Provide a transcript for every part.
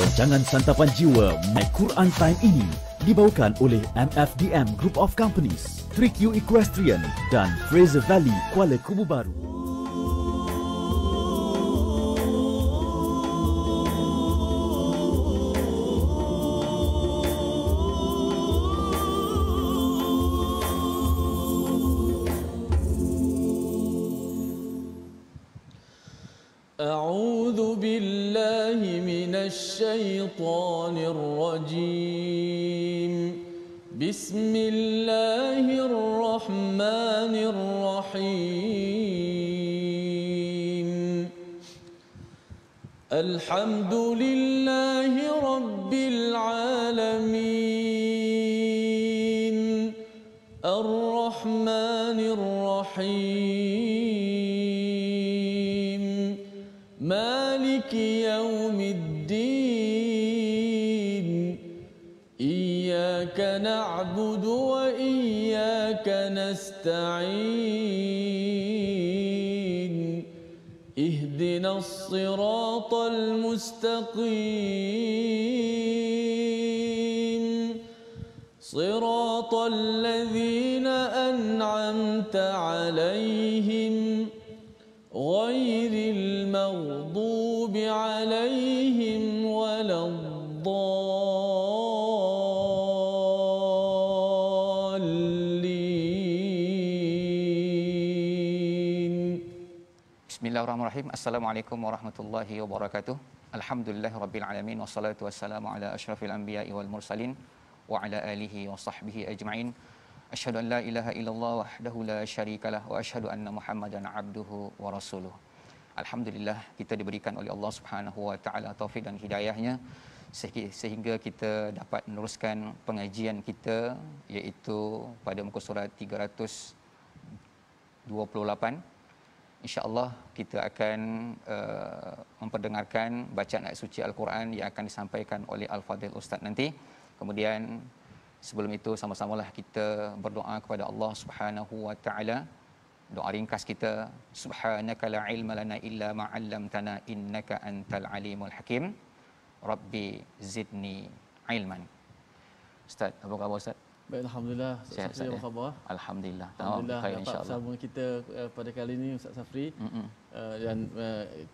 Rancangan Santapan Jiwa My Quran Time ini dibawakan oleh MFDM Group of Companies, 3Q Equestrian dan Fraser Valley Kuala Kubu Baru. أعوذ بالله من الشيطان الرجيم بسم الله الرحمن الرحيم الحمد لله رب العالمين الرحمن الرحيم مالك يوم الدين إياك نعبد وإياك نستعين اهدنا الصراط المستقيم صراط الذين أنعمت عليهم غير المغضوب عليهم ولا الضالين. Bismillahirrahmanirrahim. Assalamualaikum warahmatullahi wabarakatuh. Alhamdulillahirabbil alamin wassalatu wassalamu ala asyrafil anbiya'i wal mursalin wa ala alihi wa sahbihi ajma'in. Asyhadu an la ilaha illallah wahdahu la syarikalah wa asyhadu anna Muhammadan abduhu wa rasuluh. Alhamdulillah, kita diberikan oleh Allah Subhanahu wa taala taufik dan hidayahnya sehingga kita dapat meneruskan pengajian kita, iaitu pada muka surat 328. InsyaAllah kita akan memperdengarkan bacaan ayat suci Al-Quran yang akan disampaikan oleh Al-Fadhil Ustaz nanti. Kemudian sebelum itu sama-samalah kita berdoa kepada Allah Subhanahu wa taala. Doa ringkas kita, subhanaka la ilma lana illa ma 'allamtana innaka antal alimul hakim. Rabbi zidni ilman. Ustaz, apa khabar Ustaz? Baik, alhamdulillah. Sihat, Ustaz Safri, apa khabar? Alhamdulillah. Alhamdulillah Khair, dapat insya-Allah. bersama kita pada kali ini Ustaz Safri. Dan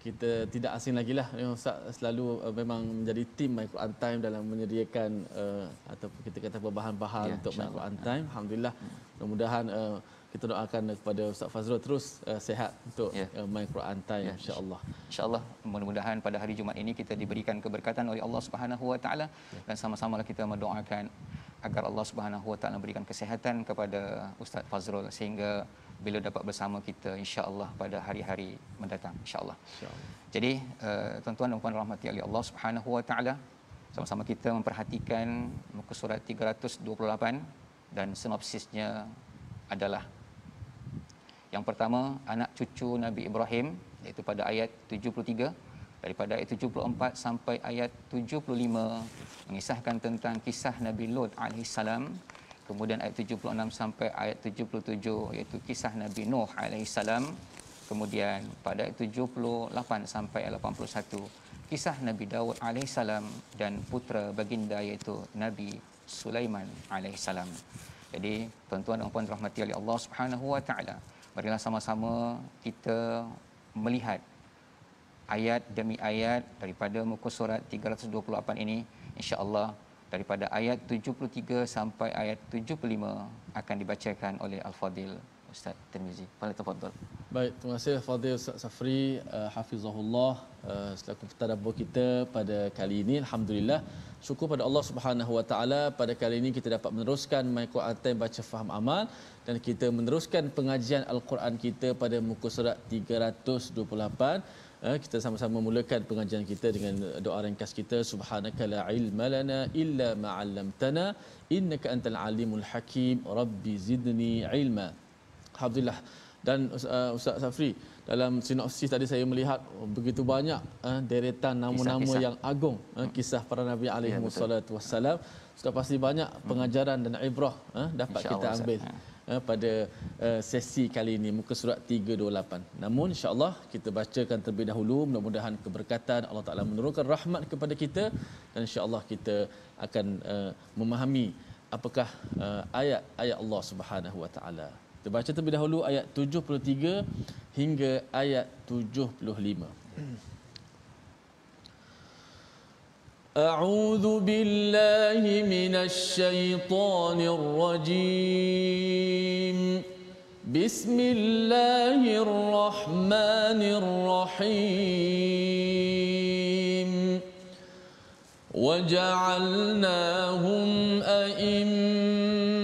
kita tidak asing lagi lah, Ustaz selalu memang menjadi tim My Quran Time dalam menyediakan ataupun kita kata bahan-bahan untuk My Quran Time. Alhamdulillah. Mudah-mudahan kita doakan kepada Ustaz Fazrul terus sihat untuk My Quran Time, insya-Allah. InsyaAllah, mudah-mudahan pada hari Jumaat ini kita diberikan keberkatan oleh Allah Subhanahu wa taala dan sama-sama kita mendoakan agar Allah Subhanahu wa taala berikan kesihatan kepada Ustaz Fazrul sehingga bila dapat bersama kita insya-Allah pada hari-hari mendatang, insya-Allah. Jadi tuan-tuan dan puan rahmati Allah Subhanahu wa taala, sama-sama kita memperhatikan muka surat 328 dan sinopsisnya adalah yang pertama, anak cucu Nabi Ibrahim, iaitu pada ayat 73, daripada ayat 74 sampai ayat 75 mengisahkan tentang kisah Nabi Lut alaihissalam. Kemudian ayat 76 sampai ayat 77 iaitu kisah Nabi Nuh alaihissalam. Kemudian pada ayat 78 sampai ayat 81 kisah Nabi Daud alaihissalam dan putera baginda iaitu Nabi Sulaiman alaihissalam. Jadi tuan-tuan dan puan rahmati oleh Allah Subhanahu wa taala, marilah sama-sama kita melihat ayat demi ayat daripada muka surat 328 ini, insya-Allah daripada ayat 73 sampai ayat 75 akan dibacakan oleh Al-Fadhil Ustaz Tirmizi. Tafadhal. Baik, terima kasih Fadhil Ustaz Safri, hafizahullah, selaku pentadabbur kita pada kali ini. Alhamdulillah, syukur pada Allah Subhanahu wa taala, pada kali ini kita dapat meneruskan My Quran Time baca faham amal dan kita meneruskan pengajian Al-Quran kita pada muka surat 328. Kita sama-sama mulakan pengajian kita dengan doa ringkas kita, subhanaka la ilma lana illa ma 'allamtana innaka antal alimul hakim rabbi zidni ilma. Alhamdulillah. Dan Ustaz Safri, dalam sinopsis tadi saya melihat begitu banyak deretan nama-nama Kisah-kisah yang agung, kisah para nabi alaihi wassalatu wassalam. Sudah pasti banyak pengajaran dan ibrah dapat kita ambil pada sesi kali ini, muka surat 328. Namun insya-Allah kita bacakan terlebih dahulu, mudah-mudahan keberkatan Allah Taala menurunkan rahmat kepada kita, dan insya-Allah kita akan memahami apakah ayat-ayat Allah Subhanahu Wa Taala. Kita baca terlebih dahulu ayat 73 hingga ayat 75. أعوذ بالله من الشيطان الرجيم بسم الله الرحمن الرحيم وجعلناهم أئمة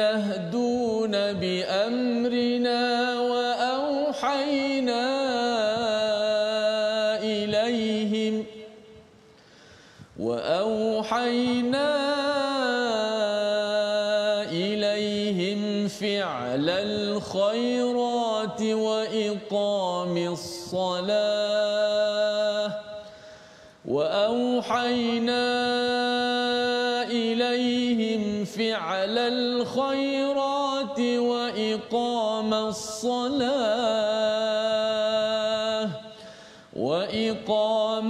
يهدون بأمرنا وأوحينا إليهم فعل الخيرات وإقام الصلاة وأوحينا إليهم فعل الخيرات وإقام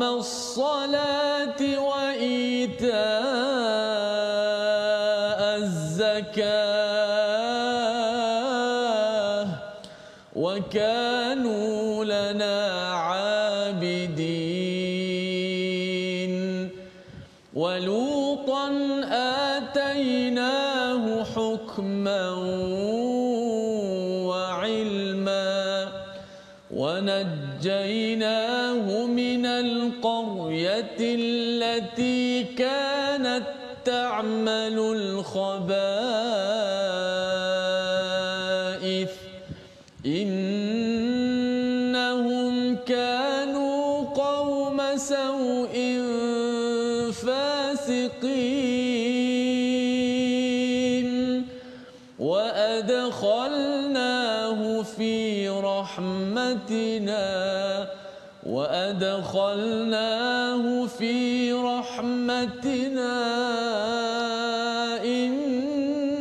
الصلاة وإيتاء الزكاة وكانوا لنا عابدين ولوطا آتيناه حكما وعلما ونجيناه من القرية التي كانت تعمل الخبائث إنهم كانوا قوم سوء فاسقين وأدخلناه في رحمتنا إنه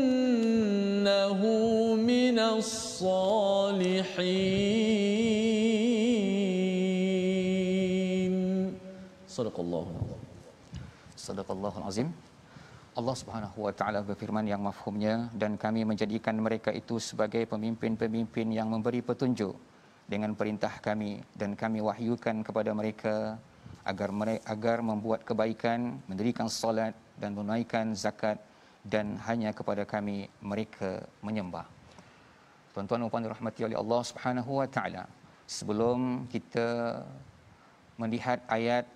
من الصالحين. صدق الله. Sadaqallahul Azim. Allah Subhanahu wa taala berfirman yang mafhumnya, dan kami menjadikan mereka itu sebagai pemimpin-pemimpin yang memberi petunjuk dengan perintah kami, dan kami wahyukan kepada mereka agar membuat kebaikan, mendirikan solat dan menunaikan zakat, dan hanya kepada kami mereka menyembah. Tuan-tuan dan puan dirahmati oleh Allah Subhanahu wa taala, sebelum kita melihat ayat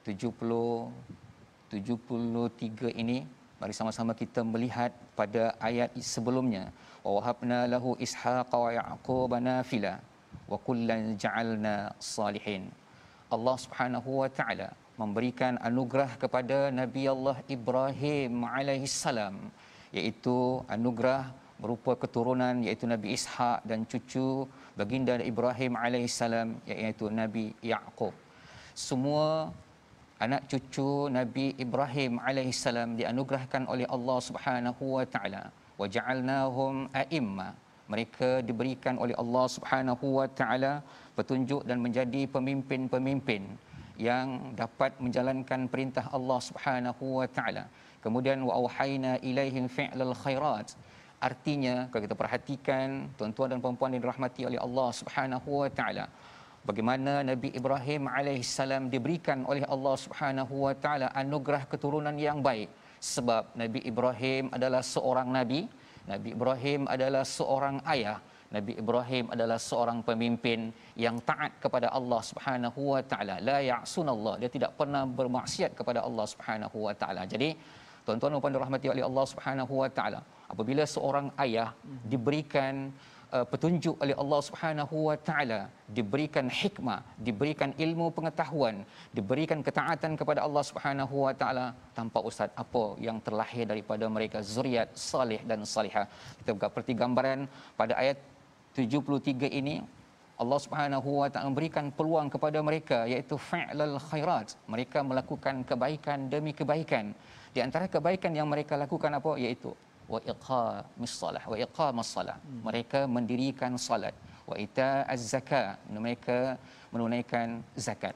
73 ini, mari sama-sama kita melihat pada ayat sebelumnya. Wa wahabna lahu ishaqa wa yaquba nafila wa kullan ja'alna salihin. Allah Subhanahu wa taala memberikan anugerah kepada Nabi Allah Ibrahim alaihissalam, iaitu anugerah berupa keturunan, iaitu Nabi Ishaq, dan cucu baginda Ibrahim alaihissalam, iaitu Nabi Yaqub. Semua anak cucu Nabi Ibrahim alaihissalam dianugerahkan oleh Allah Subhanahu wa taala. Wa ja'alnahum a'imma, mereka diberikan oleh Allah Subhanahu wa taala petunjuk dan menjadi pemimpin-pemimpin yang dapat menjalankan perintah Allah Subhanahu wa taala. Kemudian wa auhayna ilaihim fi'lal khairat, artinya kalau kita perhatikan tuan-tuan dan puan-puan yang dirahmati oleh Allah Subhanahu wa taala, bagaimana Nabi Ibrahim alaihissalam diberikan oleh Allah Subhanahu wa taala anugerah keturunan yang baik, sebab Nabi Ibrahim adalah seorang nabi, Nabi Ibrahim adalah seorang ayah, Nabi Ibrahim adalah seorang pemimpin yang taat kepada Allah Subhanahu wa taala. La ya'sunallah, dia tidak pernah bermaksiat kepada Allah Subhanahu wa taala. Jadi tuan-tuan dan puan dirahmati oleh Allah Subhanahu wa taala, apabila seorang ayah diberikan petunjuk oleh Allah Subhanahu wa taala, diberikan hikmah, diberikan ilmu pengetahuan, diberikan ketaatan kepada Allah Subhanahu wa taala, tanpa ustaz apa yang terlahir daripada mereka zuriat salih dan salihah. Kita buka seperti gambaran pada ayat 73 ini, Allah Subhanahu wa taala memberikan peluang kepada mereka, iaitu fi'lal khairat, mereka melakukan kebaikan demi kebaikan. Di antara kebaikan yang mereka lakukan apa? Iaitu wa iqamis salah wa iqamas salah. Mereka mendirikan salat, wa ita'az zakat, mereka menunaikan zakat.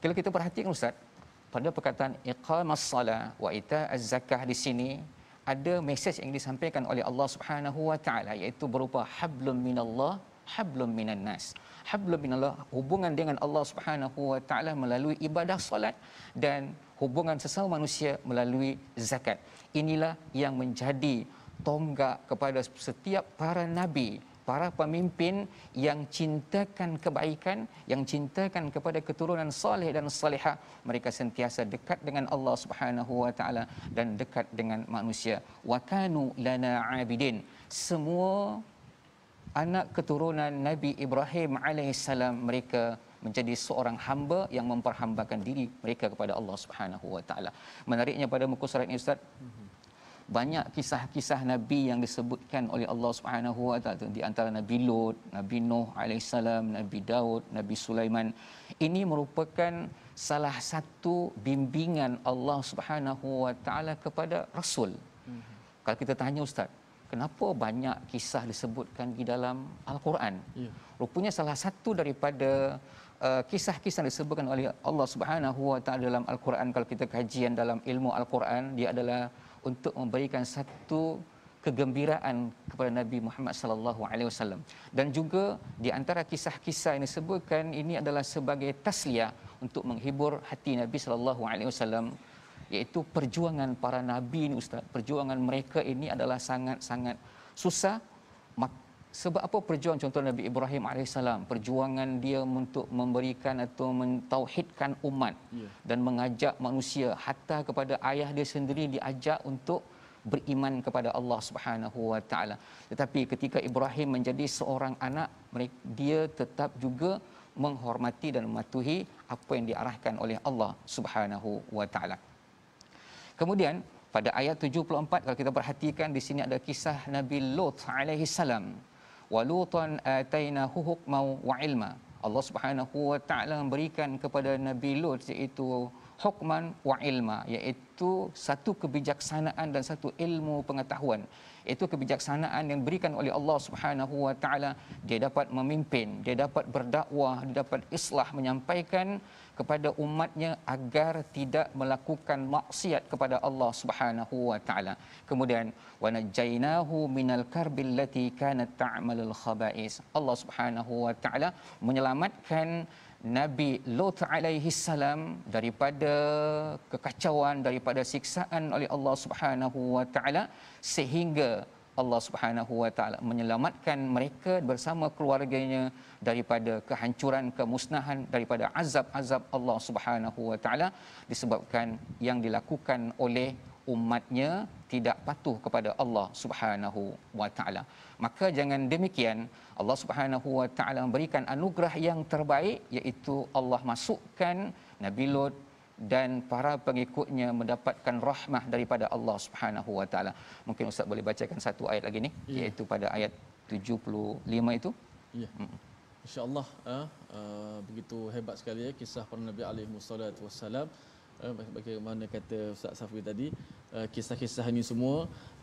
Kalau kita perhatikan Ustaz, pada perkataan iqamas salah wa ita'az zakah di sini ada mesej yang disampaikan oleh Allah Subhanahu wa taala, iaitu berupa hablum minallah hablum minan nas. Hablum minallah, hubungan dengan Allah Subhanahu wa taala melalui ibadah solat, dan hubungan sesama manusia melalui zakat. Inilah yang menjadi tonggak kepada setiap para nabi, para pemimpin yang cintakan kebaikan, yang cintakan kepada keturunan saleh dan salihah. Mereka sentiasa dekat dengan Allah Subhanahu wa taala dan dekat dengan manusia. Wa kanu lana abidin. Semua anak keturunan Nabi Ibrahim alaihissalam, mereka menjadi seorang hamba yang memperhambakan diri mereka kepada Allah Subhanahu wa taala. Menariknya pada muka surat ini Ustaz, banyak kisah-kisah nabi yang disebutkan oleh Allah Subhanahu wa taala, di antara Nabi Lut, Nabi Nuh alaihissalam, Nabi Daud, Nabi Sulaiman. Ini merupakan salah satu bimbingan Allah Subhanahu wa taala kepada rasul. Kalau kita tanya Ustaz, kenapa banyak kisah disebutkan di dalam Al-Quran? Rupanya salah satu daripada kisah-kisah disebutkan oleh Allah Subhanahu wa taala dalam Al-Quran, kalau kita kajian dalam ilmu Al-Quran, dia adalah untuk memberikan satu kegembiraan kepada Nabi Muhammad sallallahu alaihi wasallam. Dan juga di antara kisah-kisah yang disebutkan ini adalah sebagai tasliyah, untuk menghibur hati Nabi sallallahu alaihi wasallam, iaitu perjuangan para nabi ini Ustaz. Perjuangan mereka ini adalah sangat-sangat susah. Sebab apa perjuangan? Contoh Nabi Ibrahim alaihissalam, perjuangan dia untuk memberikan atau mentauhidkan umat dan mengajak manusia, hatta kepada ayah dia sendiri diajak untuk beriman kepada Allah Subhanahu wa taala. Tetapi ketika Ibrahim menjadi seorang anak, dia tetap juga menghormati dan mematuhi apa yang diarahkan oleh Allah Subhanahu wa taala. Kemudian pada ayat 74, kalau kita perhatikan di sini ada kisah Nabi Lut alaihi salam. Wa lutan atainahu hukman wa ilma. Allah Subhanahu wa taala memberikan kepada Nabi Lut iaitu hukman wa ilma, iaitu satu kebijaksanaan dan satu ilmu pengetahuan. Itu kebijaksanaan yang diberikan oleh Allah Subhanahu wa taala. Dia dapat memimpin, dia dapat berdakwah, dia dapat islah, menyampaikan kepada umatnya agar tidak melakukan maksiat kepada Allah Subhanahu wa taala. Kemudian wa najainahu minal karbil lati kanat ta'malul khaba'is. Allah Subhanahu wa taala menyelamatkan Nabi Lut alaihi salam daripada kekacauan, daripada siksaan oleh Allah Subhanahu wa taala, sehingga Allah Subhanahu wa taala menyelamatkan mereka bersama keluarganya daripada kehancuran, kemusnahan, daripada azab-azab Allah Subhanahu wa taala disebabkan yang dilakukan oleh umatnya tidak patuh kepada Allah Subhanahu wa taala. Maka jangan demikian, Allah Subhanahu wa taala memberikan anugerah yang terbaik, iaitu Allah masukkan Nabi Lut dan para pengikutnya mendapatkan rahmah daripada Allah Subhanahu wa taala. Mungkin Ustaz boleh bacakan satu ayat lagi ni, iaitu pada ayat 75 itu. Ya. Insya-Allah begitu hebat sekali kisah para nabi alaihi wassalatu wassalam. Bagaimana kata Ustaz Safri tadi, kisah-kisah ini semua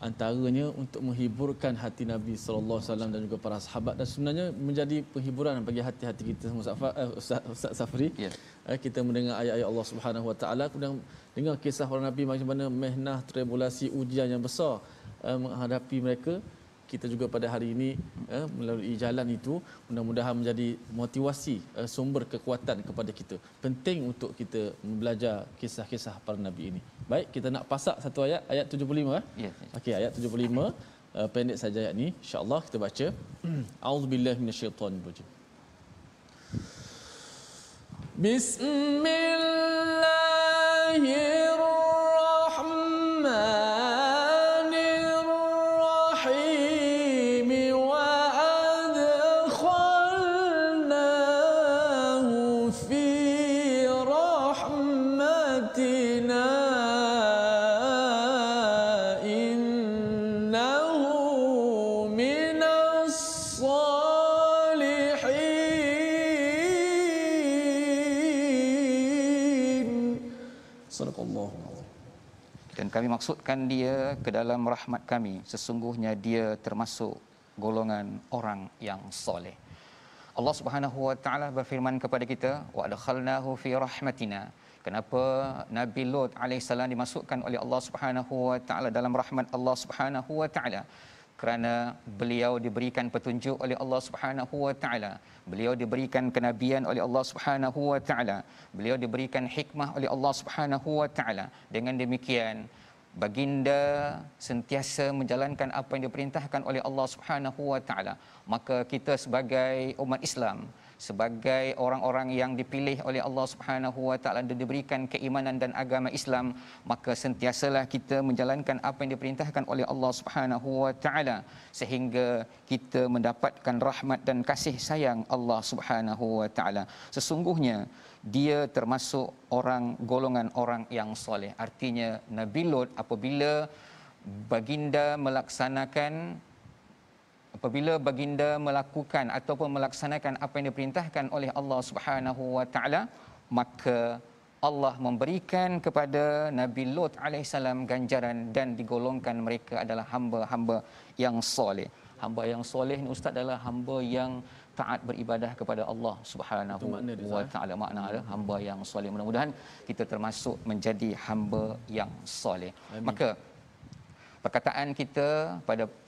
antaranya untuk menghiburkan hati Nabi sallallahu alaihi wasallam dan juga para sahabat, dan sebenarnya menjadi penghiburan bagi hati-hati kita semua. Ustaz Safri, kita mendengar ayat-ayat Allah Subhanahu wa taala, kemudian dengar kisah para nabi bagaimana mehnah, tribulasi, ujian yang besar menghadapi mereka. Kita juga pada hari ini melalui jalan itu mudah-mudahan menjadi motivasi, sumber kekuatan kepada kita. Penting untuk kita belajar kisah-kisah para nabi ini. Baik, kita nak pasak satu ayat, ayat 75. Ya. Okey, ayat 75. Pendek saja ayat ni. Insya-Allah kita baca. A'udzubillahi minasyaitonirrajim. Bismillahirrahmanirrahim. dan kami maksudkan dia ke dalam rahmat kami, sesungguhnya dia termasuk golongan orang yang soleh. Allah Subhanahu wa taala berfirman kepada kita, wa adkhalnahu fi rahmatina. Kenapa Nabi Lut alaihissalam dimasukkan oleh Allah Subhanahu wa taala dalam rahmat Allah Subhanahu wa taala? Kerana beliau diberikan petunjuk oleh Allah Subhanahu wa taala, beliau diberikan kenabian oleh Allah Subhanahu wa taala, beliau diberikan hikmah oleh Allah Subhanahu wa taala. Dengan demikian baginda sentiasa menjalankan apa yang diperintahkan oleh Allah Subhanahu wa taala. Maka kita sebagai umat Islam, sebagai orang-orang yang dipilih oleh Allah Subhanahu wa taala dan diberikan keimanan dan agama Islam, maka sentiasalah kita menjalankan apa yang diperintahkan oleh Allah Subhanahu wa taala sehingga kita mendapatkan rahmat dan kasih sayang Allah Subhanahu wa taala. Sesungguhnya dia termasuk orang golongan orang yang soleh. Artinya Nabi Lut apabila baginda melakukan ataupun melaksanakan apa yang diperintahkan oleh Allah Subhanahu wa taala, maka Allah memberikan kepada Nabi Lut alaihissalam ganjaran dan digolongkan mereka adalah hamba-hamba yang soleh. Hamba yang soleh ni ustaz adalah hamba yang taat beribadah kepada Allah Subhanahu wa taala. Makna ada hamba yang soleh. Mudah-mudahan kita termasuk menjadi hamba yang soleh. Amin. Maka perkataan kita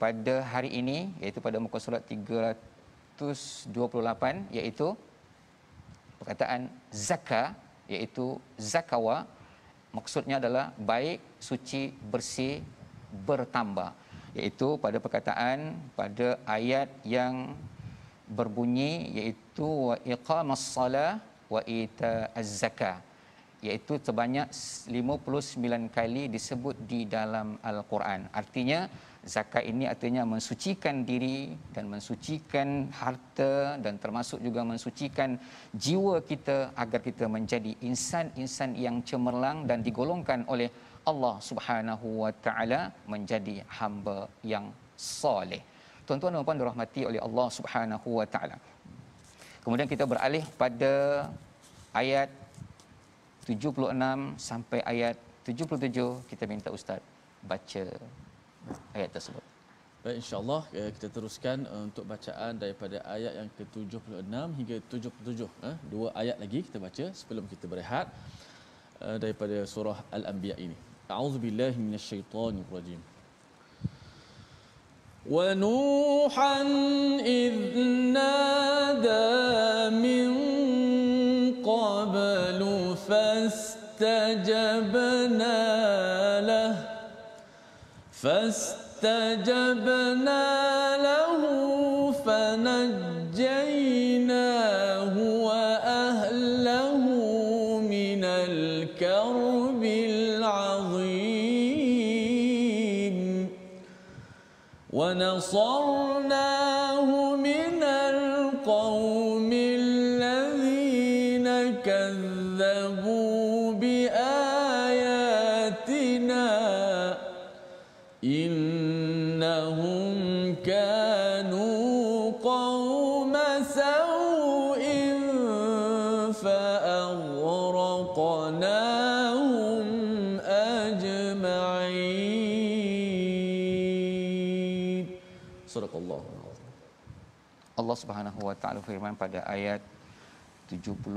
pada hari ini iaitu pada muka surat 328 iaitu perkataan zakah, iaitu zakawa, maksudnya adalah baik, suci, bersih, bertambah, iaitu pada perkataan pada ayat yang berbunyi iaitu wa iqamas salah wa ita'az zakah, iaitu sebanyak 59 kali disebut di dalam Al-Quran. Artinya zakat ini artinya mensucikan diri dan mensucikan harta dan termasuk juga mensucikan jiwa kita agar kita menjadi insan-insan yang cemerlang dan digolongkan oleh Allah Subhanahu wa taala menjadi hamba yang soleh. Tuan-tuan dan puan dirahmati oleh Allah Subhanahu wa taala. Kemudian kita beralih pada ayat 76 sampai ayat 77. Kita minta ustaz baca ayat tersebut. Baik, insya-Allah kita teruskan untuk bacaan daripada ayat yang ke-76 hingga 77. Dua ayat lagi kita baca sebelum kita berehat daripada surah Al-Anbiya ini. A'udzubillahi minasyaitonirrajim. Wa Nuhan idh nada min qablu fastajabna lahu fanajjaynahu wa ahlahu minal karbil azim wa nasarnahu minal qawmil ladzina kadzabu biayatina innahum kanu qauma sau'in fa'aghraqnahum ajma'in. Surah Allah Subhanahu wa taala firman pada ayat 76,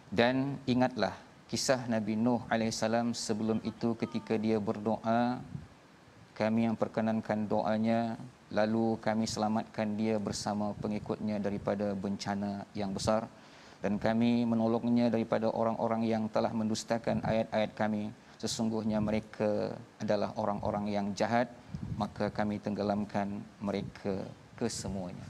dan ingatlah kisah Nabi Nuh alaihissalam sebelum itu ketika dia berdoa, kami yang perkenankan doanya, lalu kami selamatkan dia bersama pengikutnya daripada bencana yang besar, dan kami menolongnya daripada orang-orang yang telah mendustakan ayat-ayat kami. Sesungguhnya mereka adalah orang-orang yang jahat, maka kami tenggelamkan mereka kesemuanya.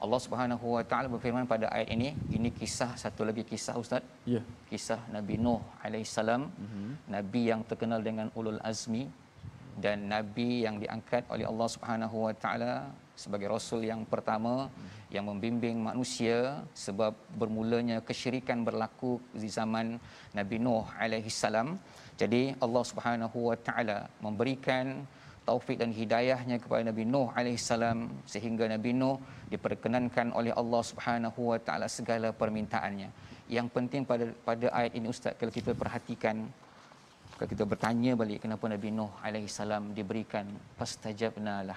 Allah Subhanahu wa taala berfirman pada ayat ini kisah, satu lagi kisah ustaz. Ya. Kisah Nabi Nuh alaihissalam, nabi yang terkenal dengan ulul azmi dan nabi yang diangkat oleh Allah Subhanahu wa taala sebagai rasul yang pertama yang membimbing manusia, sebab bermulanya kesyirikan berlaku di zaman Nabi Nuh alaihissalam. Jadi Allah Subhanahu wa taala memberikan taufik dan hidayahnya kepada Nabi Nuh alaihissalam sehingga Nabi Nuh diperkenankan oleh Allah Subhanahu wa taala segala permintaannya. Yang penting pada ayat ini ustaz, kalau kita perhatikan Kalau kita bertanya balik kenapa Nabi Nuh alaihi salam diberikan fastajabnalah,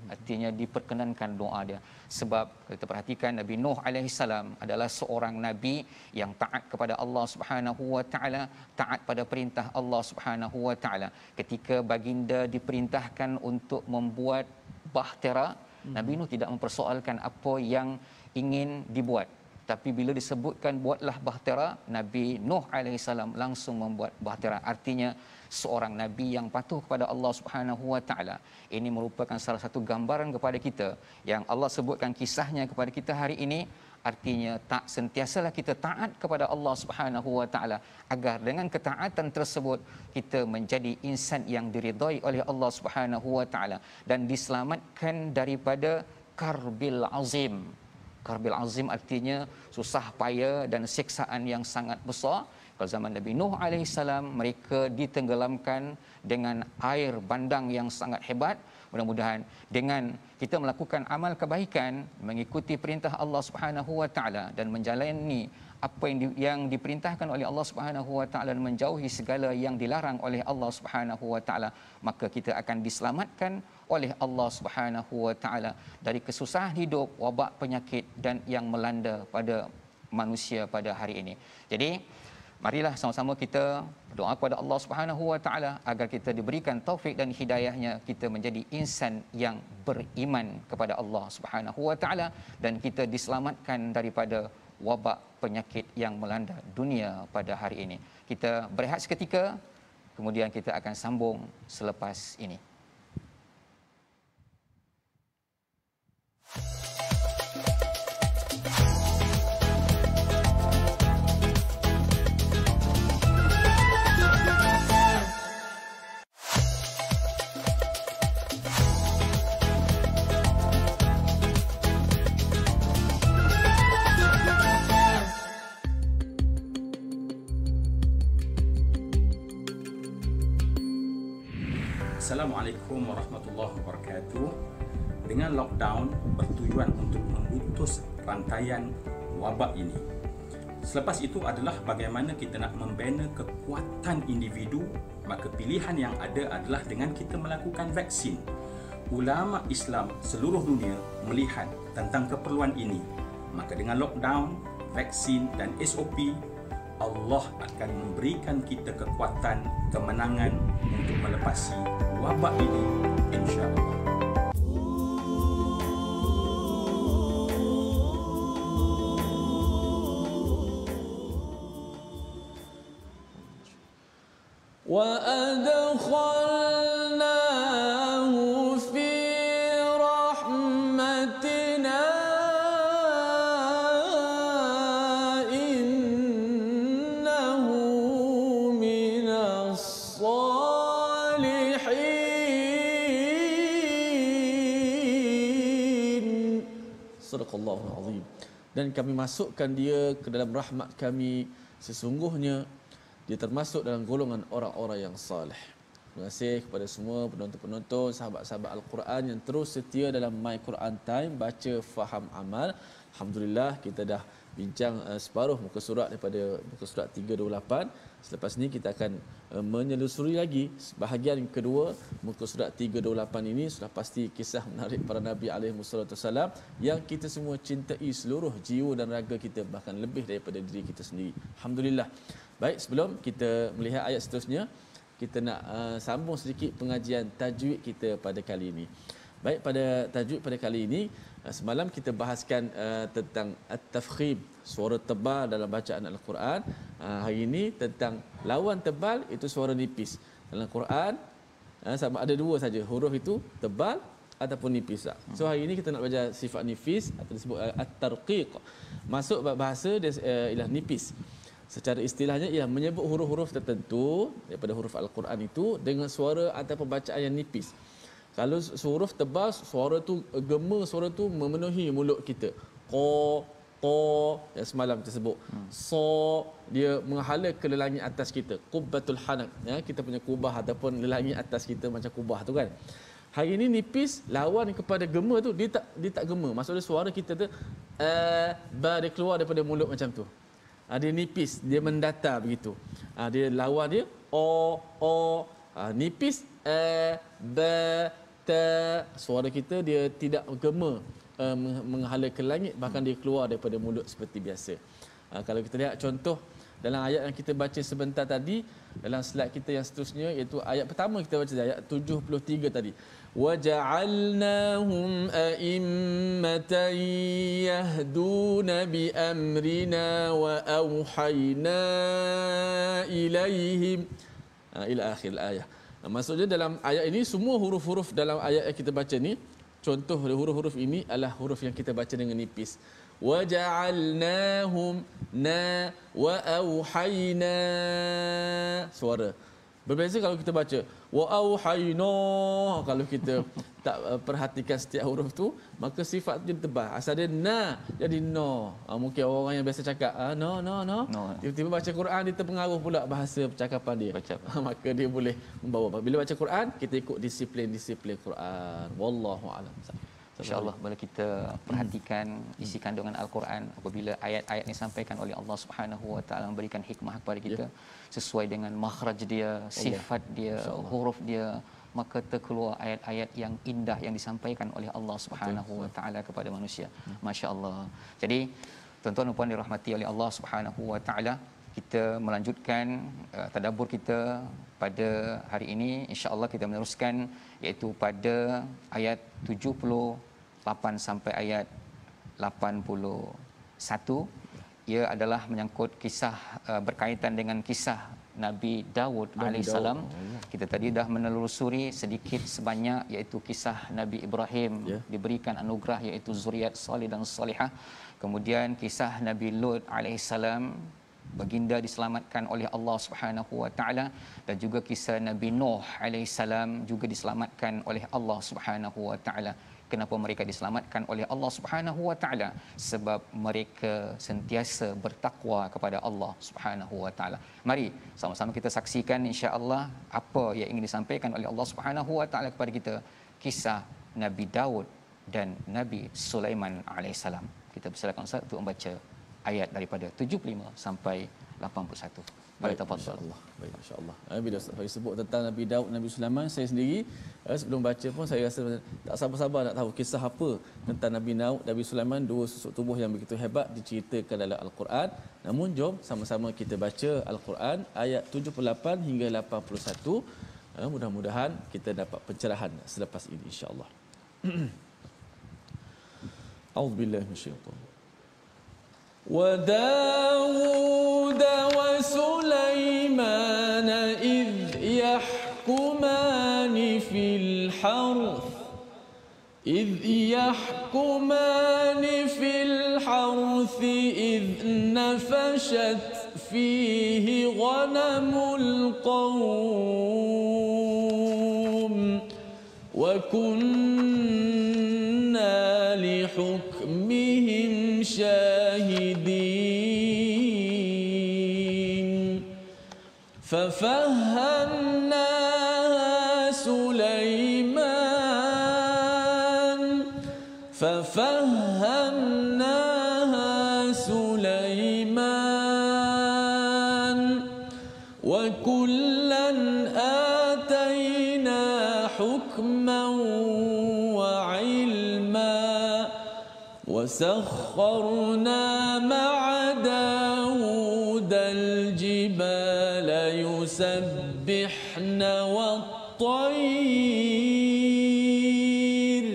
artinya diperkenankan doa dia. Sebab kalau kita perhatikan Nabi Nuh alaihi salam adalah seorang nabi yang taat kepada Allah Subhanahu wa taala, taat pada perintah Allah Subhanahu wa taala. Ketika baginda diperintahkan untuk membuat bahtera, Nabi Nuh tidak mempersoalkan apa yang ingin dibuat. Tapi bila disebutkan buatlah bahtera, Nabi Nuh alaihi salam langsung membuat bahtera. Artinya seorang nabi yang patuh kepada Allah Subhanahu wa taala. Ini merupakan salah satu gambaran kepada kita yang Allah sebutkan kisahnya kepada kita hari ini. Artinya tak sentiasalah kita taat kepada Allah Subhanahu wa taala agar dengan ketaatan tersebut kita menjadi insan yang diridai oleh Allah Subhanahu wa taala dan diselamatkan daripada karbil azim. Karbil azim artinya susah payah dan siksaan yang sangat besar. Pada zaman Nabi Nuh alaihi salam, mereka ditenggelamkan dengan air bandang yang sangat hebat. Mudah-mudahan dengan kita melakukan amal kebaikan, mengikuti perintah Allah Subhanahu wa taala dan menjalani apa yang diperintahkan oleh Allah Subhanahu wa taala dan menjauhi segala yang dilarang oleh Allah Subhanahu wa taala, maka kita akan diselamatkan oleh Allah Subhanahu wa taala dari kesusahan hidup, wabak penyakit dan yang melanda pada manusia pada hari ini. Jadi marilah sama-sama kita doa kepada Allah Subhanahu wa taala agar kita diberikan taufik dan hidayahnya, kita menjadi insan yang beriman kepada Allah Subhanahu wa taala dan kita diselamatkan daripada wabak penyakit yang melanda dunia pada hari ini. Kita berehat seketika, kemudian kita akan sambung selepas ini. Assalamualaikum warahmatullahi wabarakatuh. Dengan lockdown bertujuan untuk memutus rantaian wabak ini. Selepas itu adalah bagaimana kita nak membina kekuatan individu, maka pilihan yang ada adalah dengan kita melakukan vaksin. Ulama Islam seluruh dunia melihat tentang keperluan ini. Maka dengan lockdown, vaksin dan SOP, Allah akan memberikan kita kekuatan, kemenangan untuk melepasi wabak ini, insya-Allah. Wa adkhalnahu fi rahmatina innahu minas salihin. Sadaqallahul azim. Dan kami masukkan dia ke dalam rahmat kami, sesungguhnya dia termasuk dalam golongan orang-orang yang saleh. Terima kasih kepada semua penonton-penonton, sahabat-sahabat Al-Quran yang terus setia dalam My Quran Time, baca, faham, amal. Alhamdulillah kita dah bincang separuh muka surat daripada muka surat 328. Selepas ni kita akan menyelusuri lagi bahagian kedua muka surat 328 ini. Sudah pasti kisah menarik para Nabi alaihissalam yang kita semua cintai seluruh jiwa dan raga kita, bahkan lebih daripada diri kita sendiri. Alhamdulillah. Baik, sebelum kita melihat ayat seterusnya, kita nak sambung sedikit pengajian tajwid kita pada kali ini. Baik, pada tajwid pada kali ini, semalam kita bahaskan tentang at-tafkhim, suara tebal dalam bacaan Al-Quran. Hari ini tentang lawan tebal, itu suara nipis. Dalam Quran sama ada dua saja, huruf itu tebal ataupun nipis. So hari ini kita nak belajar sifat nipis atau disebut at-tarqiq. Masuk bahasa dia ialah nipis. Secara istilahnya ia menyebut huruf-huruf tertentu daripada huruf Al-Quran itu dengan suara atau pembacaan yang nipis. Kalau huruf tebal, suara tu gema, suara tu memenuhi mulut kita. Qa, ta yang semalam kita sebut. Sa, dia menghala ke lelangit atas kita. Qubbatul hanaq, ya, kita punya kubah ataupun lelangit atas kita macam kubah tu kan. Hari ini nipis lawan kepada gema tu, dia tak gema. Maksudnya suara kita tu dia keluar daripada mulut macam tu. dia nipis, dia mendatar begitu. Dia lawan dia nipis suara kita dia tidak gema menghala ke langit, bahkan dia keluar daripada mulut seperti biasa. Kalau kita lihat contoh dalam ayat yang kita baca sebentar tadi, dalam slide kita yang seterusnya, iaitu ayat pertama kita baca ayat 73 tadi. وَجَعَلْنَاهُمْ أَئِمَّةً يَهْدُونَ بِأَمْرِنَا وَأَوْحَيْنَا إِلَيْهِمْ ila akhir ayat. Maksudnya dalam ayat ini semua huruf-huruf dalam ayat yang kita baca ni, contoh huruf-huruf ini adalah huruf yang kita baca dengan nipis. وَجَعَلْنَاهُمْ wa auhayna, suara. Berbeza kalau kita baca wa auhayna, kalau kita tak perhatikan setiap huruf tu, maka sifat tu jadi tebal. Asal dia na jadi no. Mungkin orang yang biasa cakap no. Tiba-tiba baca Quran dia terpengaruh pula bahasa percakapan dia. Maka dia boleh membawa. Bila baca Quran kita ikut disiplin Quran. Wallahu a'lam. InsyaAllah bila kita perhatikan isi kandungan Al-Quran, apabila ayat-ayat ini disampaikan oleh Allah Subhanahu Wa Taala memberikan hikmah kepada kita sesuai dengan makhraj dia, sifat dia, huruf dia, maka terkeluar ayat-ayat yang indah yang disampaikan oleh Allah Subhanahu Wa Taala kepada manusia. Masya-Allah. Jadi tuan-tuan dan puan dirahmati oleh Allah Subhanahu Wa Taala, kita melanjutkan tadabbur kita pada hari ini. Insya-Allah kita meneruskan iaitu pada ayat 78 sampai ayat 81. Ia adalah menyangkut kisah berkaitan dengan kisah Nabi Daud alaihissalam. Kita tadi dah menelusuri sedikit sebanyak iaitu kisah Nabi Ibrahim diberikan anugerah iaitu zuriat salih dan salihah. Kemudian kisah Nabi Lut alaihissalam, baginda diselamatkan oleh Allah Subhanahu Wa Taala, dan juga kisah Nabi Nuh alaihissalam juga diselamatkan oleh Allah Subhanahu Wa Taala. Kenapa mereka diselamatkan oleh Allah Subhanahu Wa Taala? Sebab mereka sentiasa bertakwa kepada Allah Subhanahu Wa Taala. Mari sama-sama kita saksikan insya-Allah apa yang ingin disampaikan oleh Allah Subhanahu Wa Taala kepada kita, kisah Nabi Daud dan Nabi Sulaiman alaihissalam. Kita persilakan Ustaz untuk membaca ayat daripada 75 sampai 81. Baik, insya-Allah. Baik, insya-Allah. Bila Ustaz sebut tentang Nabi Daud, Nabi Sulaiman, saya sendiri sebelum baca pun saya rasa tak sabar-sabar nak tahu kisah apa tentang Nabi Daud, Nabi Sulaiman, dua susuk tubuh yang begitu hebat diceritakan dalam Al-Quran. Namun jom sama-sama kita baca Al-Quran ayat 78 hingga 81. Mudah-mudahan kita dapat pencerahan selepas ini insya-Allah. A'udzubillahi minasyaitanir وَدَاوُودَ وَسُلَيْمَانَ إِذْ يَحْكُمَانِ فِي الْحَرْثِ إِذْ نَفَشَتْ فِيهِ غَنَمُ الْقَوْمِ وَكُنَّا لِحُكْمِهِمْ شاهدين ففهمناها سليمان وكلا آتينا حكما وعلما وسخرنا مع داود الجبال يسبحن والطير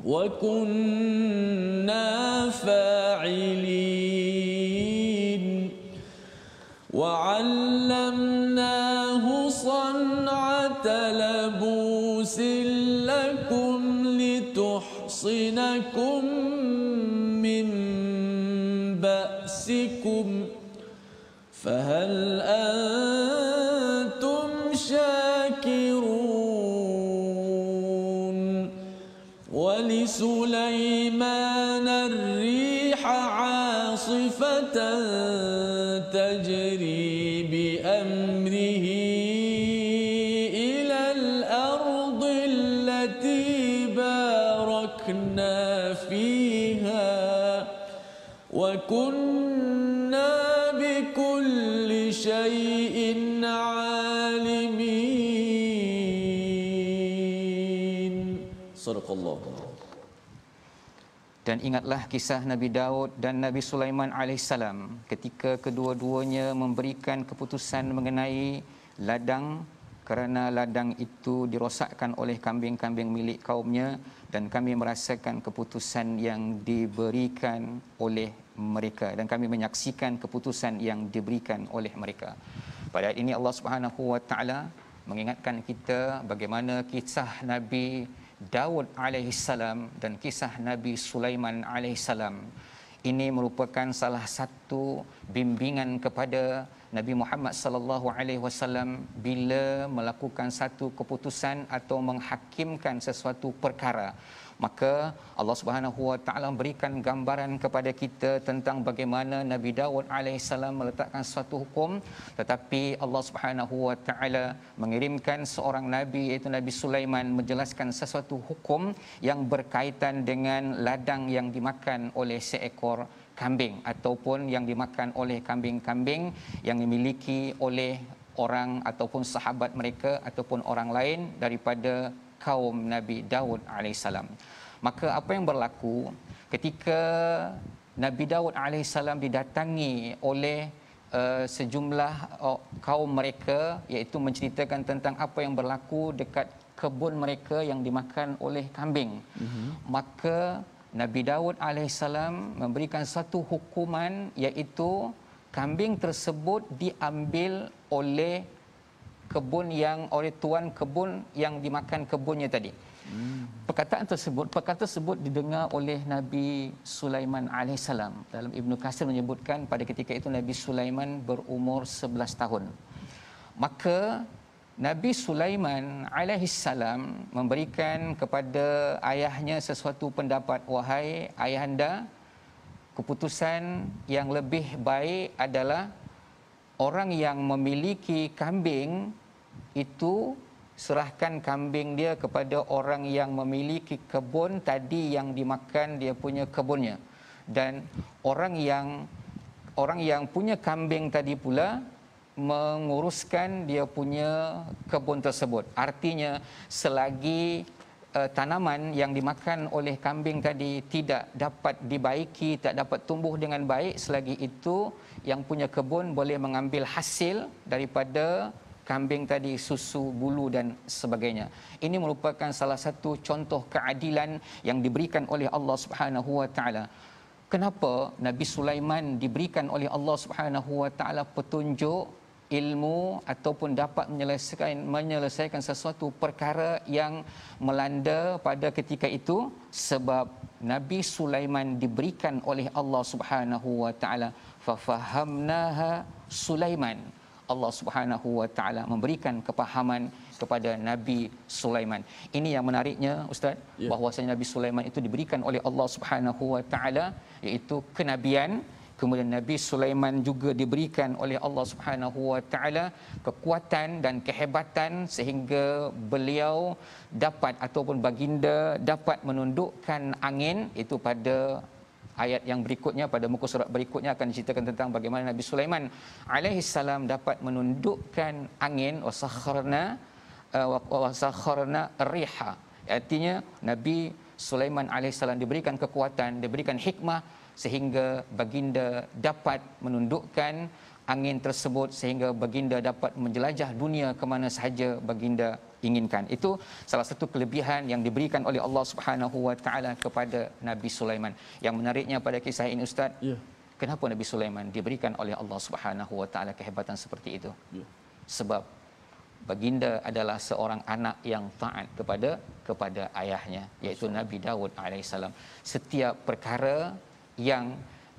وكنا فاعلين وعلمناه صنعة لبوس لكم لتحصنكم من بأسكم فهل أنتم شاكرون ولسليمان الريح عاصفة تجري بأمره إلى الأرض التي باركنا فيها وكنا شيء عالمين. صدق الله. Dan ingatlah kisah Nabi Daud dan Nabi Sulaiman alaihissalam ketika kedua-duanya memberikan keputusan mengenai ladang, kerana ladang itu dirosakkan oleh kambing-kambing milik kaumnya, dan kami merasakan keputusan yang diberikan oleh mereka dan kami menyaksikan keputusan yang diberikan oleh mereka. Pada ayat ini Allah Subhanahu wa taala mengingatkan kita bagaimana kisah Nabi Daud alaihissalam dan kisah Nabi Sulaiman alaihissalam ini merupakan salah satu bimbingan kepada Nabi Muhammad sallallahu alaihi wasallam bila melakukan satu keputusan atau menghakimkan sesuatu perkara. Maka Allah Subhanahu wa taala berikan gambaran kepada kita tentang bagaimana Nabi Daud alaihissalam meletakkan suatu hukum, tetapi Allah Subhanahu wa taala mengirimkan seorang nabi iaitu Nabi Sulaiman menjelaskan sesuatu hukum yang berkaitan dengan ladang yang dimakan oleh seekor kambing ataupun yang dimakan oleh kambing-kambing yang dimiliki oleh orang ataupun sahabat mereka ataupun orang lain daripada kaum Nabi Daud alaihissalam. Maka apa yang berlaku ketika Nabi Daud alaihissalam didatangi oleh sejumlah kaum mereka, iaitu menceritakan tentang apa yang berlaku dekat kebun mereka yang dimakan oleh kambing. Maka Nabi Daud alaihissalam memberikan satu hukuman, iaitu kambing tersebut diambil oleh kebun yang oleh tuan kebun yang dimakan kebunnya tadi. Perkataan tersebut didengar oleh Nabi Sulaiman alaihissalam. Dalam Ibnu Katsir menyebutkan pada ketika itu Nabi Sulaiman berumur 11 tahun. Maka Nabi Sulaiman alaihissalam memberikan kepada ayahnya sesuatu pendapat, wahai ayahanda, keputusan yang lebih baik adalah orang yang memiliki kambing itu serahkan kambing dia kepada orang yang memiliki kebun tadi yang dimakan dia punya kebunnya, dan orang yang punya kambing tadi pula menguruskan dia punya kebun tersebut. Artinya selagi tanaman yang dimakan oleh kambing tadi tidak dapat dibaiki, tak dapat tumbuh dengan baik, selagi itu yang punya kebun boleh mengambil hasil daripada kambing tadi, susu, bulu dan sebagainya. Ini merupakan salah satu contoh keadilan yang diberikan oleh Allah Subhanahu wa taala. Kenapa Nabi Sulaiman diberikan oleh Allah Subhanahu wa taala petunjuk ilmu ataupun dapat menyelesaikan sesuatu perkara yang melanda pada ketika itu? Sebab Nabi Sulaiman diberikan oleh Allah Subhanahu wa taala fafahamnaha Sulaiman. Allah Subhanahu wa taala memberikan kepahaman kepada Nabi Sulaiman. Ini yang menariknya Ustaz, bahwasanya Nabi Sulaiman itu diberikan oleh Allah Subhanahu wa taala iaitu kenabian. Kemudian Nabi Sulaiman juga diberikan oleh Allah Subhanahu wa taala kekuatan dan kehebatan sehingga beliau dapat ataupun baginda dapat menundukkan angin. Itu pada ayat yang berikutnya, pada muka surat berikutnya akan diceritakan tentang bagaimana Nabi Sulaiman alaihissalam dapat menundukkan angin, wasakharna riha. Artinya Nabi Sulaiman alaihissalam diberikan kekuatan, diberikan hikmah sehingga baginda dapat menundukkan angin tersebut, sehingga baginda dapat menjelajah dunia ke mana sahaja baginda inginkan. Itu salah satu kelebihan yang diberikan oleh Allah Subhanahu wa taala kepada Nabi Sulaiman. Yang menariknya pada kisah ini Ustaz, kenapa Nabi Sulaiman diberikan oleh Allah Subhanahu wa taala kehebatan seperti itu? Sebab baginda adalah seorang anak yang taat kepada ayahnya, iaitu Nabi Daud alaihissalam. Setiap perkara yang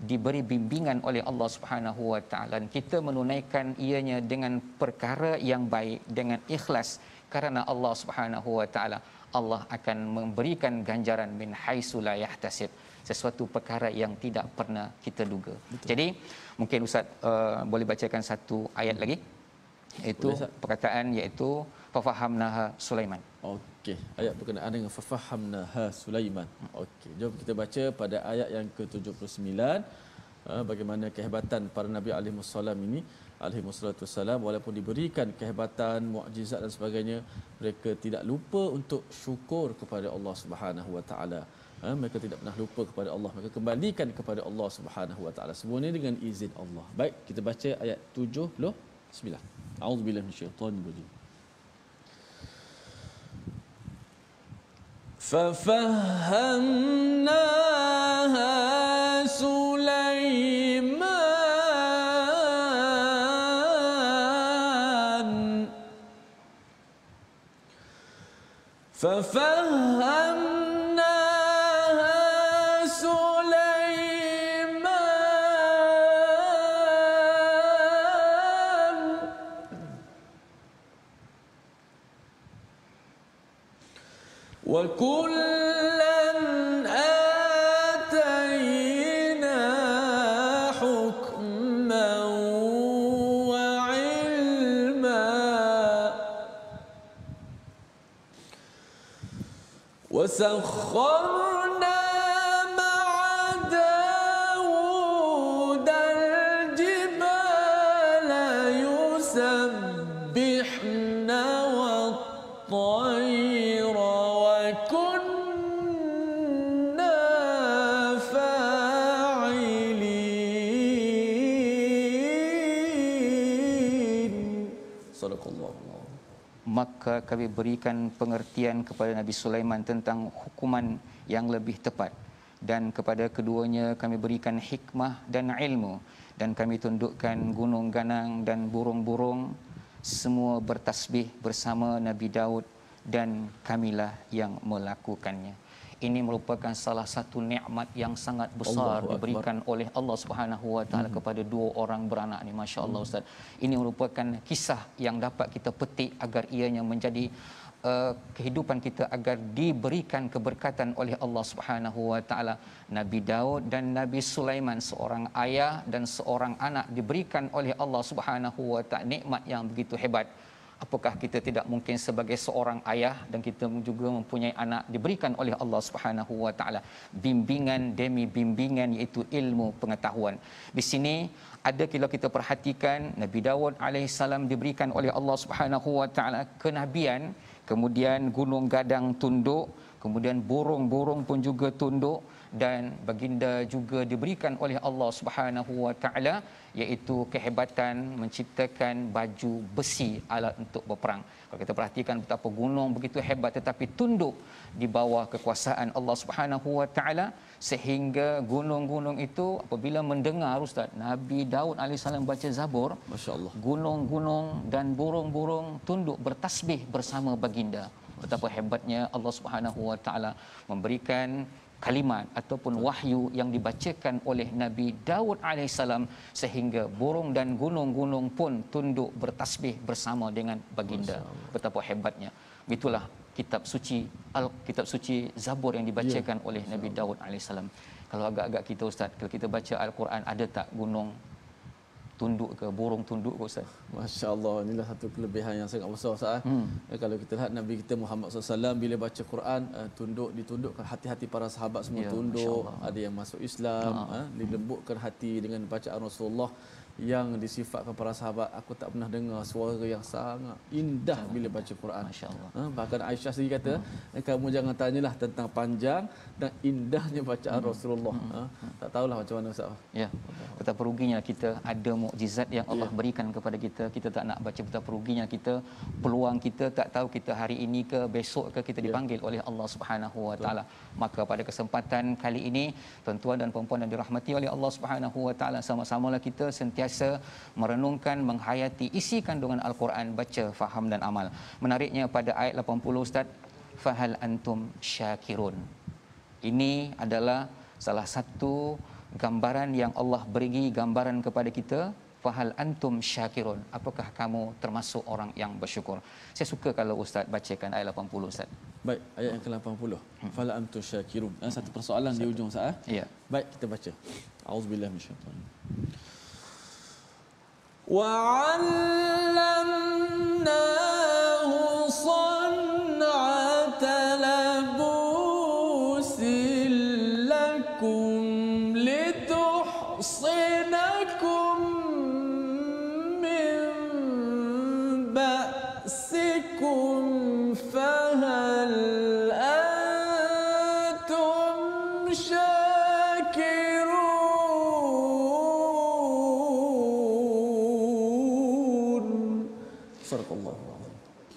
diberi bimbingan oleh Allah Subhanahu wa taala, kita menunaikan ianya dengan perkara yang baik, dengan ikhlas kerana Allah Subhanahu wa taala, Allah akan memberikan ganjaran min haitsu la yahtasib, sesuatu perkara yang tidak pernah kita duga. Betul. Jadi mungkin Ustaz boleh bacakan satu ayat lagi, iaitu perkataan iaitu fafahamnaha Sulaiman. Okey, ayat berkenaan dengan fafahamnaha Sulaiman. Okey, jom kita baca pada ayat yang ke-79. bagaimana kehebatan para nabi alaihissalam ini, alaihissalam, walaupun diberikan kehebatan, mukjizat dan sebagainya, mereka tidak lupa untuk syukur kepada Allah Subhanahu wa taala. Mereka tidak pernah lupa kepada Allah, mereka kembalikan kepada Allah Subhanahu wa taala, semuanya dengan izin Allah. Baik, kita baca ayat 79. A'udzubillahi minasyaitanir rajim. فَفَهَّمْنَاهَا سُلَيْمَانَ وَكُلًّا آتَيْنَا حُكْمًا وَعِلْمًا وَسَخَّرْنَا مَعَ دَاوُودَ الْجِبَالَ يُسَبِّحْنَ وَالطَّيْرَ وَكُنَّا فَاعِلِينَ. Sadaqallahu. Maka kami berikan pengertian kepada Nabi Sulaiman tentang hukuman yang lebih tepat, dan kepada keduanya kami berikan hikmah dan ilmu, dan kami tundukkan gunung ganang dan burung-burung semua bertasbih bersama Nabi Daud, dan kamilah yang melakukannya. Ini merupakan salah satu nikmat yang sangat besar diberikan oleh Allah Subhanahu wa taala kepada dua orang beranak ni, masya-Allah Ustaz. Ini merupakan kisah yang dapat kita petik agar ianya menjadi kehidupan kita, agar diberikan keberkatan oleh Allah Subhanahu wa taala. Nabi Daud dan Nabi Sulaiman, seorang ayah dan seorang anak, diberikan oleh Allah Subhanahu wa taala nikmat yang begitu hebat. Apakah kita tidak mungkin sebagai seorang ayah dan kita juga mempunyai anak, diberikan oleh Allah Subhanahu wa taala bimbingan demi bimbingan, iaitu ilmu pengetahuan. Di sini ada, kalau kita perhatikan, Nabi Daud alaihissalam diberikan oleh Allah Subhanahu wa taala kenabian, kemudian gunung gadang tunduk, kemudian burung-burung pun juga tunduk, dan baginda juga diberikan oleh Allah Subhanahu wa taala iaitu kehebatan menciptakan baju besi alat untuk berperang. Kalau kita perhatikan betapa gunung begitu hebat tetapi tunduk di bawah kekuasaan Allah Subhanahu wa taala, sehingga gunung-gunung itu apabila mendengar Ustaz Nabi Daud alaihissalam baca Zabur, masya-Allah, gunung-gunung dan burung-burung tunduk bertasbih bersama baginda. Betapa hebatnya Allah Subhanahu wa taala memberikan kalimat ataupun wahyu yang dibacakan oleh Nabi Daud alaihissalam sehingga burung dan gunung-gunung pun tunduk bertasbih bersama dengan baginda. Betapa hebatnya. Itulah kitab suci kitab suci Zabur yang dibacakan oleh Nabi Daud alaihissalam. Kalau agak-agak kita Ustaz, kalau kita baca Al-Quran, ada tak gunung tunduk ke, burung tunduk ke Ustaz? Masya-Allah, inilah satu kelebihan yang sangat besar Ustaz. Kalau kita lihat Nabi kita Muhammad SAW bila baca Quran, ditundukkan hati-hati para sahabat semua, ya, tunduk. Ada yang masuk Islam, dilembutkan hati dengan bacaan Rasulullah yang disifatkan para sahabat. Aku tak pernah dengar suara yang sangat indah bila baca Quran. Masya-Allah. Bahkan Aisyah sendiri kata, kamu jangan tanyalah tentang panjang dan indahnya bacaan Rasulullah. Tak tahulah macam mana Ustaz. Ya. Betapa ruginya kita ada mukjizat yang Allah berikan kepada kita, kita tak nak baca. Betapa ruginya kita, peluang kita tak tahu kita hari ini ke besok ke kita dipanggil oleh Allah Subhanahu wa taala. Maka pada kesempatan kali ini, tuan-tuan dan puan-puan yang dirahmati oleh Allah Subhanahu wa taala, sama-samalah kita sentiasa merenungkan, menghayati isi kandungan Al-Quran, baca, faham dan amal. Menariknya pada ayat 80 Ustaz, fahal antum syakirun. Ini adalah salah satu gambaran yang Allah beri, gambaran kepada kita, fahal antum syakirun, apakah kamu termasuk orang yang bersyukur. Saya suka kalau Ustaz bacakan ayat 80 Ustaz. Baik, ayat yang ke-80. Fahal antum syakirun. Satu persoalan di ujung Ustaz. Ya. Baik, kita baca. Auzubillahi minasyaitanir وَعَلَّمْنَاهُ صَنْعَةَ لَبُوسٍ لَكُمْ لِتُحْصِنَكُمْ ربكم فهل أنتم شاكرون صدق الله.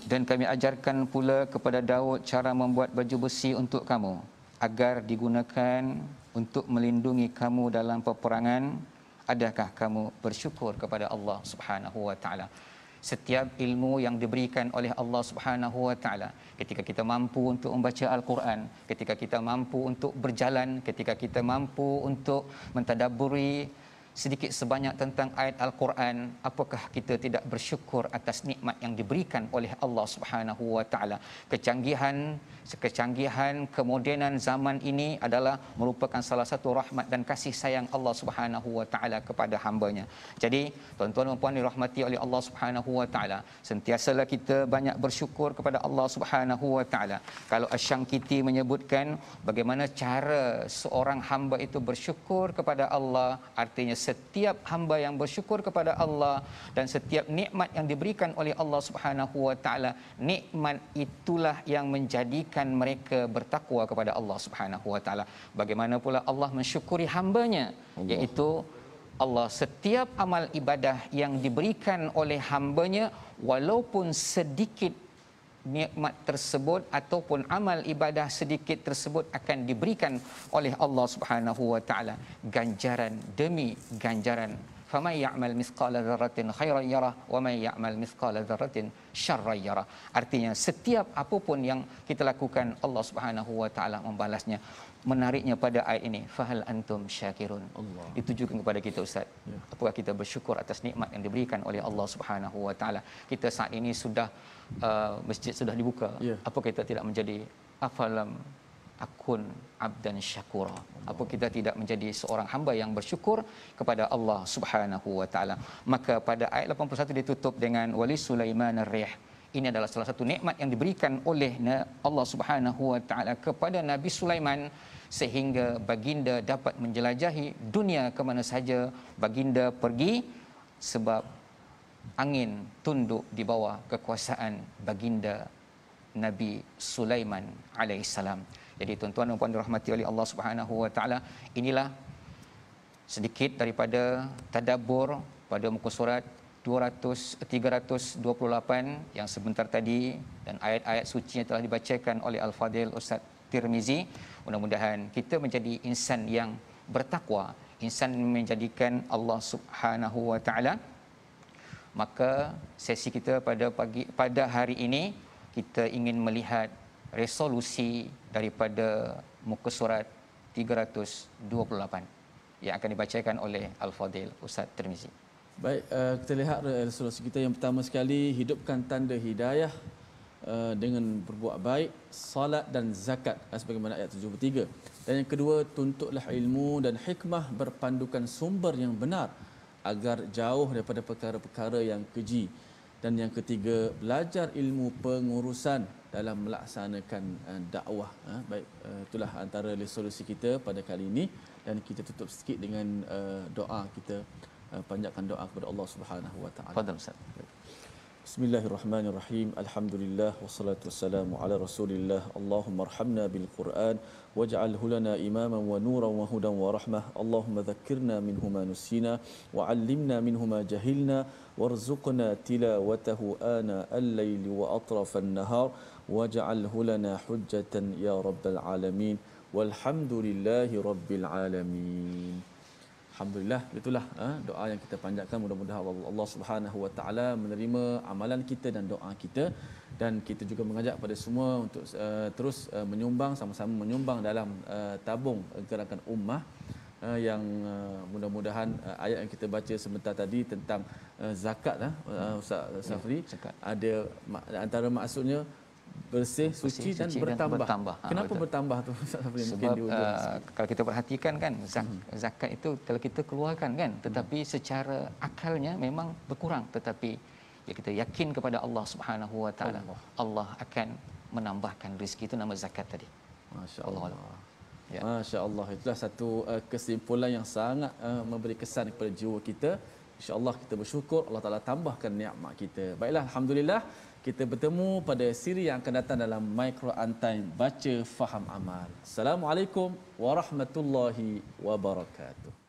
Dan kami ajarkan pula kepada Daud cara membuat baju besi untuk kamu agar digunakan untuk melindungi kamu dalam peperangan. Adakah kamu bersyukur kepada Allah Subhanahu wa taala? Setiap ilmu yang diberikan oleh Allah Subhanahu wa taala, ketika kita mampu untuk membaca Al-Quran, ketika kita mampu untuk berjalan, ketika kita mampu untuk mentadabburi sedikit sebanyak tentang ayat Al-Quran, apakah kita tidak bersyukur atas nikmat yang diberikan oleh Allah Subhanahu wa taala? Kecanggihan kemodenan zaman ini adalah merupakan salah satu rahmat dan kasih sayang Allah Subhanahu wa taala kepada hamba-Nya. Jadi, tuan-tuan dan puan dirahmati oleh Allah Subhanahu wa taala, sentiasalah kita banyak bersyukur kepada Allah Subhanahu wa taala. Kalau Asy-Syangkiti menyebutkan bagaimana cara seorang hamba itu bersyukur kepada Allah, artinya setiap hamba yang bersyukur kepada Allah dan setiap nikmat yang diberikan oleh Allah Subhanahu wa taala, nikmat itulah yang menjadikan mereka bertakwa kepada Allah Subhanahu wa taala. Bagaimana pula Allah mensyukuri hamba-Nya, iaitu Allah setiap amal ibadah yang diberikan oleh hamba-Nya, walaupun sedikit nikmat tersebut ataupun amal ibadah sedikit tersebut akan diberikan oleh Allah Subhanahu wa taala ganjaran demi ganjaran. Faman ya'mal mithqala dzarratin khairan yarah wa man ya'mal mithqala dzarratin syarran yarah. Artinya setiap apapun yang kita lakukan, Allah Subhanahu wa taala membalasnya. Menariknya pada ayat ini, fahal antum syakirun. Allah ditujukan kepada kita, Ustaz. Apakah kita bersyukur atas nikmat yang diberikan oleh Allah Subhanahu wa taala? Kita saat ini sudah masjid sudah dibuka. Apa kita tidak menjadi afalam akun abdan syakura? Apa kita tidak menjadi seorang hamba yang bersyukur kepada Allah Subhanahu wa taala? Maka pada ayat 81 ditutup dengan wali Sulaiman ar-rih. Ini adalah salah satu nikmat yang diberikan oleh Allah Subhanahu wa taala kepada Nabi Sulaiman, sehingga baginda dapat menjelajahi dunia ke mana saja baginda pergi, sebab angin tunduk di bawah kekuasaan baginda Nabi Sulaiman alaihissalam. Jadi tuan-tuan dan puan dirahmati oleh Allah Subhanahu wa taala, inilah sedikit daripada tadabbur pada muka surat 328 yang sebentar tadi, dan ayat-ayat suci yang telah dibacakan oleh Al-Fadil Ustaz Tirmizi. Mudah-mudahan kita menjadi insan yang bertakwa, insan menjadikan Allah Subhanahu wa taala. Maka sesi kita pada hari ini, kita ingin melihat resolusi daripada muka surat 328 yang akan dibacakan oleh Al-Fadil Ustaz Tirmizi. Baik, kita lihat resolusi kita yang pertama sekali, hidupkan tanda hidayah dengan berbuat baik, salat dan zakat, sebagaimana ayat 73. Dan yang kedua, tuntutlah ilmu dan hikmah berpandukan sumber yang benar agar jauh daripada perkara-perkara yang keji. Dan yang ketiga, belajar ilmu pengurusan dalam melaksanakan dakwah. Baik, itulah antara resolusi kita pada kali ini, dan kita tutup sikit dengan doa kita, panjatkan doa kepada Allah Subhanahu wa taala. Fadhal Ustaz. Bismillahirrahmanirrahim. Alhamdulillah wassalatu wassalamu ala Rasulillah. Allahumma arhamna bil Quran waj'alhu lana imaman wa nuran wa hudan wa rahmah. Allahumma dhakkirna minhu ma nusina wa 'allimna minhu ma jahilna warzuqna tilawatahu ana al-laili wa atrafan nahar waj'alhu lana hujjatan ya rabbal alamin. Walhamdulillahi rabbil alamin. Alhamdulillah, itulah doa yang kita panjatkan. Mudah-mudahan Allah Subhanahu wa taala menerima amalan kita dan doa kita, dan kita juga mengajak pada semua untuk terus menyumbang, sama-sama menyumbang dalam tabung gerakan ummah yang mudah-mudahan ayat yang kita baca sebentar tadi tentang zakat Ustaz Safri, ada antara maksudnya bersih, suci dan bertambah. Kenapa bertambah tu Ustaz Safri? Sebab kalau kita perhatikan kan, zakat itu kalau kita keluarkan kan, tetapi secara akalnya memang berkurang, tetapi ya kita yakin kepada Allah Subhanahu wa taala, Allah akan menambahkan rezeki. Itu nama zakat tadi. Masya-Allah. Ya. Masya-Allah, itulah satu kesimpulan yang sangat memberi kesan kepada jiwa kita. InsyaAllah kita bersyukur, Allah Ta'ala tambahkan nikmat kita. Baiklah, Alhamdulillah, Kita bertemu pada siri yang akan datang dalam My Quran Time, baca, faham, amal. Assalamualaikum warahmatullahi wabarakatuh.